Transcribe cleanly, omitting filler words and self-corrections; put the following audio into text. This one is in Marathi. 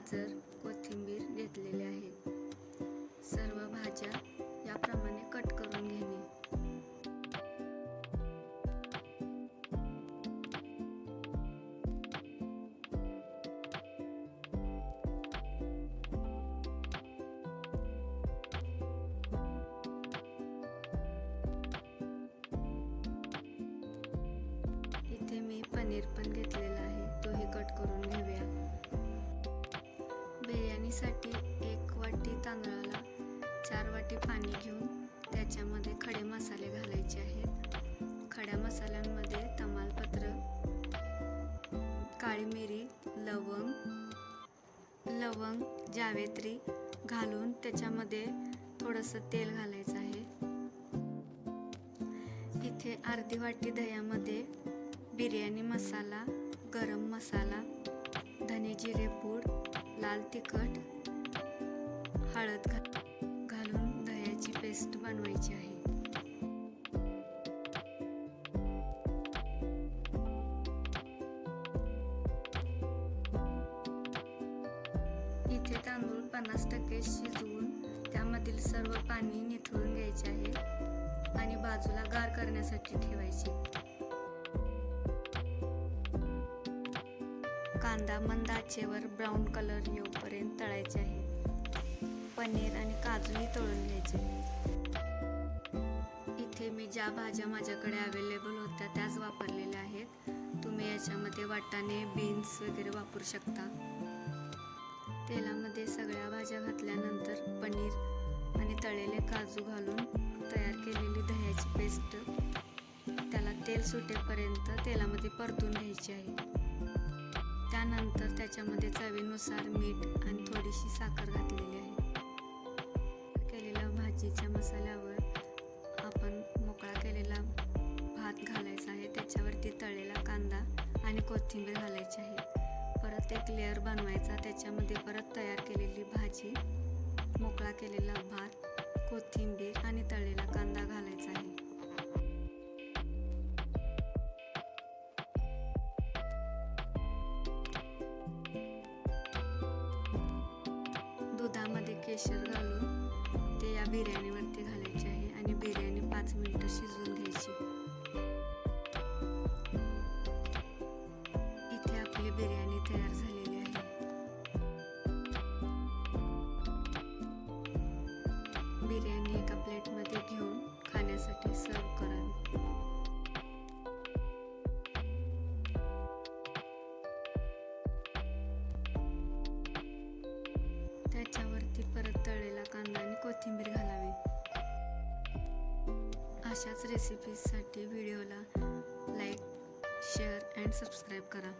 गाजर, कोथिंबीर घेतलेले आहेत. सर्व भाज्या याप्रमाणे कट करून घेणे. इथे मी पनीर पण घेतलेला आहे, तोही कट करून घेऊया. बिर्याणीसाठी 1 वाटी तांदळाला 4 वाटी पाणी घेऊन त्याच्यामध्ये खडे मसाले घालायचे आहेत. खड्या मसाल्यांमध्ये तमालपत्र, काळी मिरी, लवंग, जावेत्री घालून त्याच्यामध्ये थोडंसं तेल घालायचं आहे. इथे अर्धी वाटी दह्यामध्ये बिर्याणी मसाला, गरम मसाला, धने जिरे पूड, लाल तिखट, हळद घालून दह्याची पेस्ट बनवायची आहे. इथे तांदूळ 50% शिजवून त्यामधील सर्व पाणी निथळून घ्यायचे आहे आणि बाजूला गार करण्यासाठी ठेवायचे. कांदा मंद आचेवर ब्राऊन कलर येऊपर्यंत तळायचे आहे. पनीर आणि काजूही तळून घ्यायचे. इथे मी ज्या भाज्या माझ्याकडे अवेलेबल होत्या त्याच वापरलेल्या आहेत. तुम्ही याच्यामध्ये वाटाणे, बीन्स वगैरे वापरू शकता. तेलामध्ये सगळ्या भाज्या घातल्यानंतर पनीर आणि तळलेले काजू घालून तयार केलेली दह्याची पेस्ट त्याला तेल सुटेपर्यंत तेलामध्ये परतून घ्यायची आहे. त्यानंतर त्याच्यामध्ये चवीनुसार मीठ आणि थोडीशी साखर घातलेली आहे. केलेल्या भाजीच्या मसाल्यावर आपण मोकळा केलेला भात घालायचा आहे. त्याच्यावरती तळलेला कांदा आणि कोथिंबीर घालायची आहे. परत एक लेअर बनवायचा. त्याच्यामध्ये परत तयार केलेली भाजी, मोकळा केलेला भात, कोथिंबीर आणि तळलेला कांदा घालायचा आहे. दुधामध्ये केशर घालून ते या बिर्याणीवरती घालायचे आहे आणि बिर्याणी 5 मिनिटं शिजवून घ्यायची. इथे आपली बिर्याणी तयार झालेली आहे. बिर्याणी एका प्लेटमध्ये घेऊन खाण्यासाठी सर्व करावी. त्याच्यावरती परत तळलेला कांदा आणि कोथिंबीर घालावी. अशाच रेसिपीजसाठी व्हिडिओला लाईक, शेअर अँड सबस्क्राईब करा.